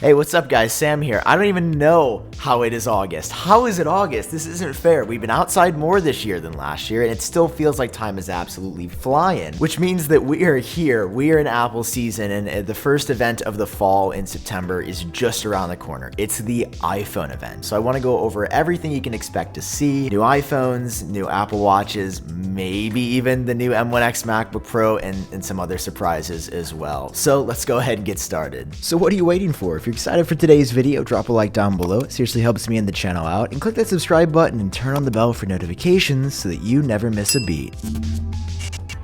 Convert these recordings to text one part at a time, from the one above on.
Hey, what's up guys? Sam here. I don't even know how it is August. How is it August? This isn't fair. We've been outside more this year than last year, and it still feels like time is absolutely flying, which means that we are here. We are in Apple season, and the first event of the fall in September is just around the corner. It's the iPhone event. So I want to go over everything you can expect to see. New iPhones, new Apple Watches, maybe even the new M1X MacBook Pro, and some other surprises as well. So let's go ahead and get started. So what are you waiting for? If you're excited for today's video, drop a like down below. It seriously helps me and the channel out. And click that subscribe button and turn on the bell for notifications so that you never miss a beat.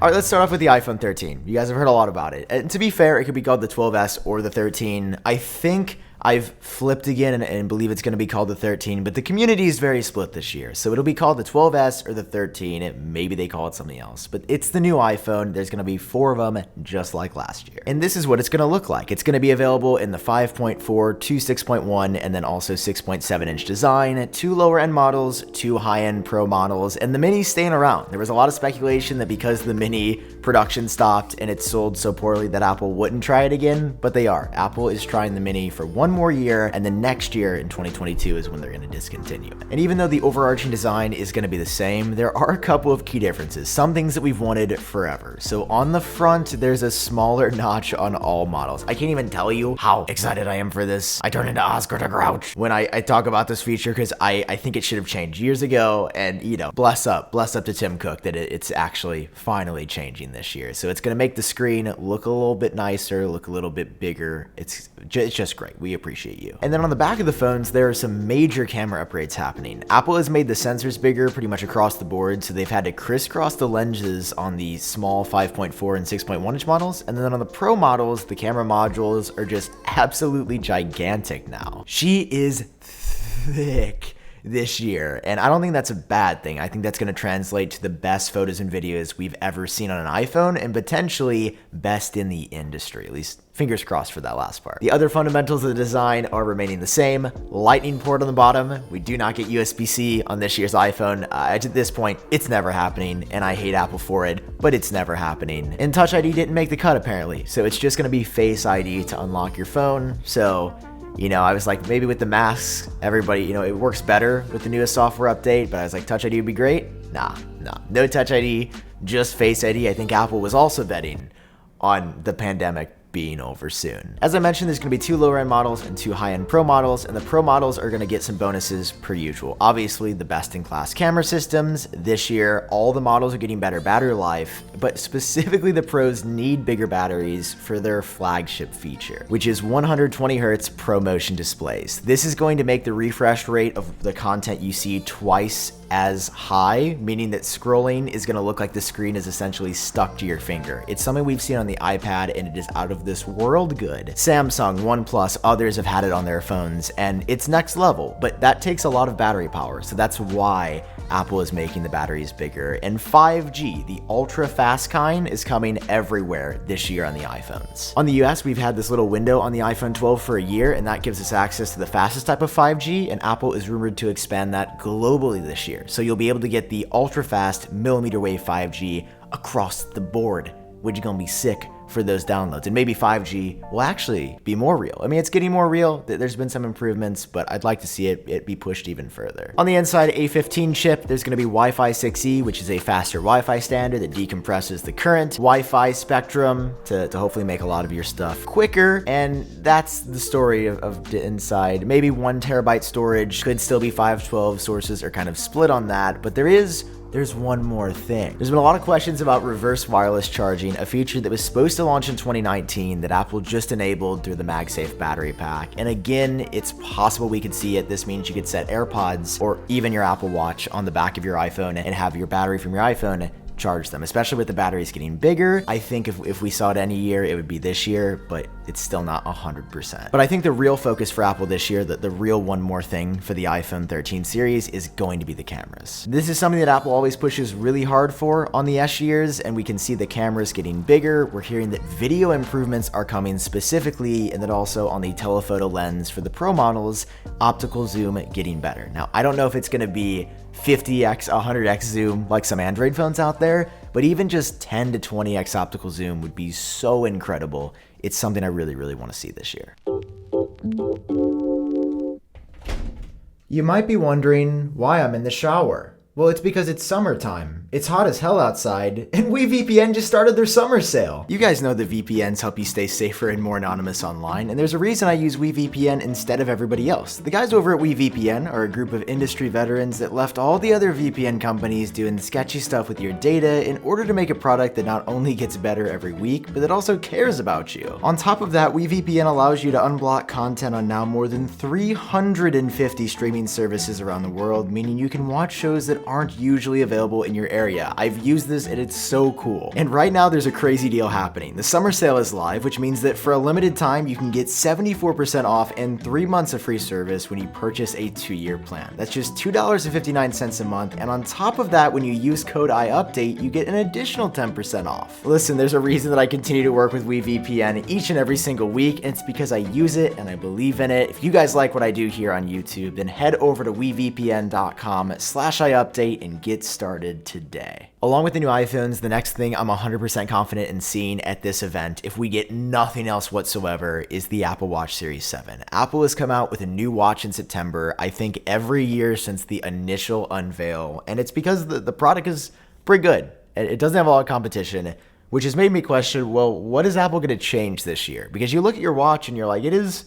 All right, let's start off with the iPhone 13. You guys have heard a lot about it. And to be fair, it could be called the 12S or the 13. I think I've flipped again and believe it's going to be called the 13, but the community is very split this year. So it'll be called the 12S or the 13. Maybe they call it something else, but it's the new iPhone. There's going to be 4 of them just like last year. And this is what it's going to look like. It's going to be available in the 5.4 to 6.1 and then also 6.7 inch design, 2 lower end models, 2 high end Pro models, and the Mini's staying around. There was a lot of speculation that because the Mini production stopped and it sold so poorly that Apple wouldn't try it again, but they are. Apple is trying the Mini for one more year, and then next year in 2022 is when they're going to discontinue it. And even though the overarching design is going to be the same, there are a couple of key differences, some things that we've wanted forever. So on the front, there's a smaller notch on all models. I can't even tell you how excited I am for this. I turn into Oscar the Grouch when I talk about this feature because I think it should have changed years ago, and you know, bless up to Tim Cook that it's actually finally changing this year. So it's going to make the screen look a little bit nicer, look a little bit bigger. It's just great. We appreciate you. And then on the back of the phones, there are some major camera upgrades happening. Apple has made the sensors bigger pretty much across the board, so they've had to crisscross the lenses on the small 5.4 and 6.1 inch models, and then on the Pro models, the camera modules are just absolutely gigantic now. She is thick this year, and I don't think that's a bad thing. I think that's going to translate to the best photos and videos we've ever seen on an iPhone, and potentially best in the industry, at least fingers crossed for that last part. The other fundamentals of the design are remaining the same. Lightning port on the bottom. We do not get USB-C on this year's iPhone. At this point, it's never happening, and I hate Apple for it, but it's never happening. And Touch ID didn't make the cut apparently, so it's just going to be Face ID to unlock your phone. So you know, I was like, maybe with the masks, everybody, you know, it works better with the newest software update, but I was like, Touch ID would be great. Nah, no Touch ID, just Face ID. I think Apple was also betting on the pandemic being over soon. As I mentioned, there's going to be 2 lower end models and 2 high end Pro models, and the Pro models are going to get some bonuses per usual. Obviously, the best in class camera systems. This year, all the models are getting better battery life, but specifically the Pros need bigger batteries for their flagship feature, which is 120 Hz Pro Motion displays. This is going to make the refresh rate of the content you see twice as high, meaning that scrolling is going to look like the screen is essentially stuck to your finger. It's something we've seen on the iPad, and it is out of this world good. Samsung, OnePlus, others have had it on their phones, and it's next level, but that takes a lot of battery power, so that's why Apple is making the batteries bigger. And 5G, the ultra fast kind, is coming everywhere this year on the iPhones. On the US, we've had this little window on the iPhone 12 for a year, and that gives us access to the fastest type of 5G, and Apple is rumored to expand that globally this year. So you'll be able to get the ultra fast millimeter wave 5G across the board, which is gonna be sick for those downloads. And maybe 5G will actually be more real. I mean, it's getting more real. There's been some improvements, but I'd like to see it be pushed even further. On the inside A15 chip, there's going to be Wi-Fi 6E, which is a faster Wi-Fi standard that decompresses the current Wi-Fi spectrum to hopefully make a lot of your stuff quicker. And that's the story of the inside. Maybe 1 terabyte storage, could still be 512. Sources are kind of split on that, but there's one more thing. There's been a lot of questions about reverse wireless charging, a feature that was supposed to launch in 2019 that Apple just enabled through the MagSafe battery pack. And again, it's possible we could see it. This means you could set AirPods or even your Apple Watch on the back of your iPhone and have your battery from your iPhone charge them, especially with the batteries getting bigger. I think if we saw it any year, it would be this year, but it's still not 100%. But I think the real focus for Apple this year, the real one more thing for the iPhone 13 series is going to be the cameras. This is something that Apple always pushes really hard for on the S years, and we can see the cameras getting bigger. We're hearing that video improvements are coming specifically, and that also on the telephoto lens for the Pro models, optical zoom getting better. Now, I don't know if it's going to be 50x, 100x zoom like some Android phones out there, but even just 10 to 20x optical zoom would be so incredible. It's something I really, really want to see this year. You might be wondering why I'm in the shower. Well, it's because it's summertime. It's hot as hell outside, and WeVPN just started their summer sale. You guys know that VPNs help you stay safer and more anonymous online, and there's a reason I use WeVPN instead of everybody else. The guys over at WeVPN are a group of industry veterans that left all the other VPN companies doing sketchy stuff with your data in order to make a product that not only gets better every week, but that also cares about you. On top of that, WeVPN allows you to unblock content on now more than 350 streaming services around the world, meaning you can watch shows that aren't usually available in your area. I've used this and it's so cool. And right now there's a crazy deal happening. The summer sale is live, which means that for a limited time you can get 74% off and 3 months of free service when you purchase a 2-year plan. That's just $2.59 a month, and on top of that, when you use code iupdate, you get an additional 10% off. Listen, there's a reason that I continue to work with WeVPN each and every single week, and it's because I use it and I believe in it. If you guys like what I do here on YouTube, then head over to wevpn.com/iupdate and get started today. Along with the new iPhones, the next thing I'm 100% confident in seeing at this event, if we get nothing else whatsoever, is the Apple Watch Series 7. Apple has come out with a new watch in September, I think every year since the initial unveil, and it's because the product is pretty good. It doesn't have a lot of competition, which has made me question, well, what is Apple going to change this year? Because you look at your watch and you're like, it's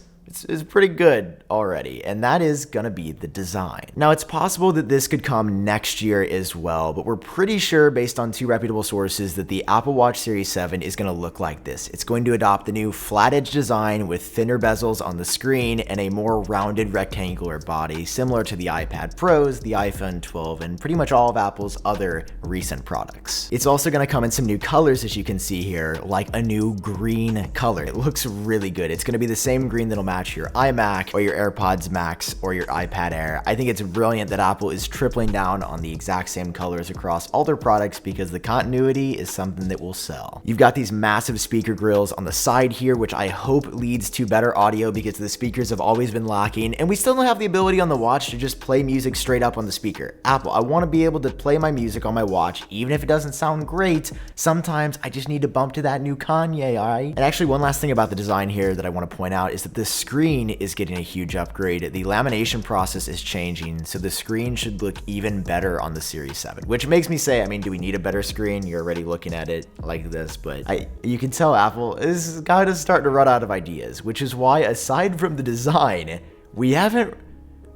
pretty good already, and that is gonna be the design. Now, it's possible that this could come next year as well, but we're pretty sure based on 2 reputable sources that the Apple Watch Series 7 is gonna look like this. It's going to adopt the new flat edge design with thinner bezels on the screen and a more rounded rectangular body, similar to the iPad Pros, the iPhone 12, and pretty much all of Apple's other recent products. It's also gonna come in some new colors, as you can see here, like a new green color. It looks really good. It's gonna be the same green that'll match your iMac or your AirPods Max or your iPad Air. I think it's brilliant that Apple is tripling down on the exact same colors across all their products because the continuity is something that will sell. You've got these massive speaker grills on the side here, which I hope leads to better audio because the speakers have always been lacking, and we still don't have the ability on the watch to just play music straight up on the speaker. Apple, I want to be able to play my music on my watch, even if it doesn't sound great. Sometimes I just need to bump to that new Kanye, alright? And actually, one last thing about the design here that I want to point out is that this screen is getting a huge upgrade. The lamination process is changing, so the screen should look even better on the Series 7, which makes me say, I mean, do we need a better screen? You're already looking at it like this, but you can tell Apple is kind of starting to run out of ideas, which is why, aside from the design, we haven't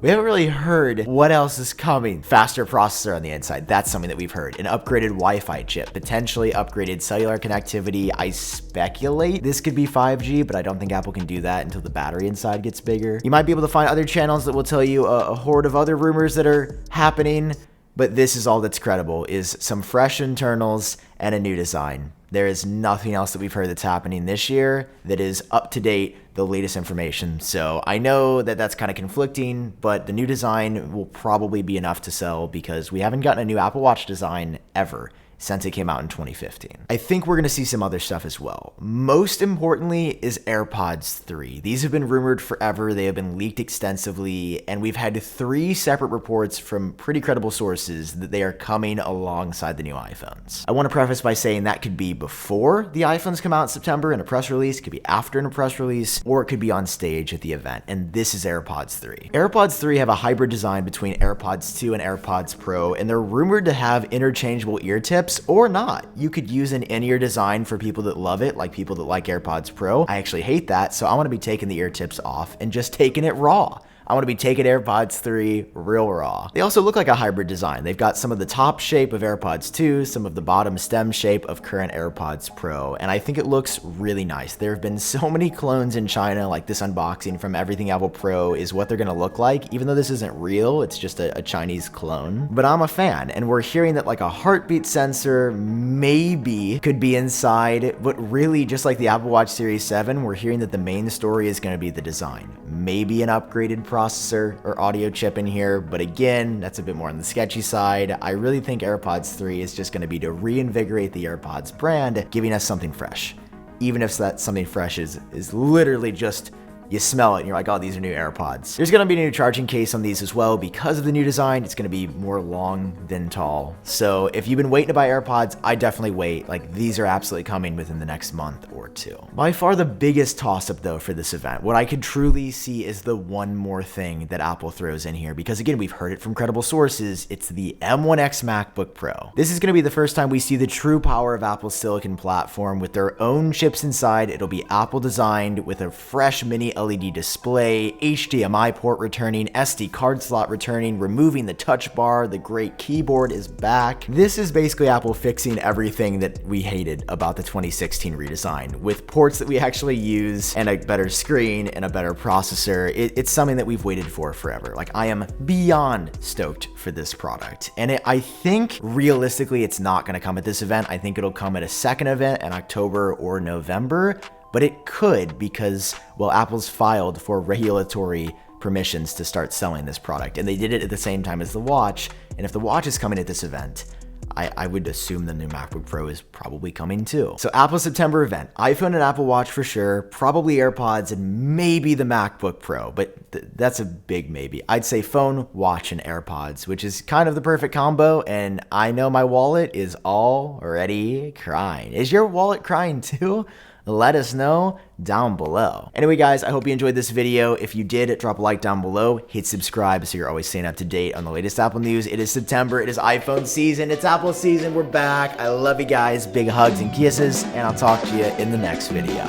really heard what else is coming. Faster processor on the inside, that's something that we've heard. An upgraded Wi-Fi chip, potentially upgraded cellular connectivity. I speculate this could be 5G, but I don't think Apple can do that until the battery inside gets bigger. You might be able to find other channels that will tell you a horde of other rumors that are happening, but this is all that's credible, is some fresh internals and a new design. There is nothing else that we've heard that's happening this year that is up to date, the latest information. So I know that that's kind of conflicting, but the new design will probably be enough to sell because we haven't gotten a new Apple Watch design ever since it came out in 2015. I think we're gonna see some other stuff as well. Most importantly is AirPods 3. These have been rumored forever, they have been leaked extensively, and we've had 3 separate reports from pretty credible sources that they are coming alongside the new iPhones. I wanna preface by saying that could be before the iPhones come out in September in a press release, it could be after in a press release, or it could be on stage at the event, and this is AirPods 3. AirPods 3 have a hybrid design between AirPods 2 and AirPods Pro, and they're rumored to have interchangeable ear tips or not. You could use an in-ear design for people that love it, like people that like AirPods Pro. I actually hate that, so I want to be taking the ear tips off and just taking it raw. I want to be taking AirPods 3 real raw. They also look like a hybrid design. They've got some of the top shape of AirPods 2, some of the bottom stem shape of current AirPods Pro, and I think it looks really nice. There have been so many clones in China, like this unboxing from Everything Apple Pro is what they're gonna look like, even though this isn't real, it's just a Chinese clone. But I'm a fan, and we're hearing that like a heartbeat sensor maybe could be inside, but really just like the Apple Watch Series 7, we're hearing that the main story is gonna be the design. Maybe an upgraded processor or audio chip in here, but again, that's a bit more on the sketchy side. I really think AirPods 3 is just going to be to reinvigorate the AirPods brand, giving us something fresh. Even if that something fresh is literally just you smell it and you're like, oh, these are new AirPods. There's gonna be a new charging case on these as well because of the new design. It's gonna be more long than tall. So if you've been waiting to buy AirPods, I definitely wait. Like, these are absolutely coming within the next month or two. By far the biggest toss-up though for this event, what I could truly see is the one more thing that Apple throws in here, because again, we've heard it from credible sources. It's the M1X MacBook Pro. This is gonna be the first time we see the true power of Apple's silicon platform with their own chips inside. It'll be Apple designed with a fresh mini LED display, HDMI port returning, SD card slot returning, removing the touch bar, the great keyboard is back. This is basically Apple fixing everything that we hated about the 2016 redesign, with ports that we actually use and a better screen and a better processor. It's something that we've waited for forever. Like, I am beyond stoked for this product. And I think realistically, it's not gonna come at this event. I think it'll come at a second event in October or November. But it could, because, well, Apple's filed for regulatory permissions to start selling this product, and they did it at the same time as the watch. And if the watch is coming at this event, I would assume the new MacBook Pro is probably coming too. So Apple's September event, iPhone and Apple Watch for sure, probably AirPods, and maybe the MacBook Pro, but that's a big maybe. I'd say phone, watch, and AirPods, which is kind of the perfect combo, and I know my wallet is already crying. Is your wallet crying too? Let us know down below. Anyway, guys, I hope you enjoyed this video. If you did, drop a like down below, hit subscribe so you're always staying up to date on the latest Apple news. It is September, it is iPhone season, it's Apple season, we're back. I love you guys, big hugs and kisses, and I'll talk to you in the next video.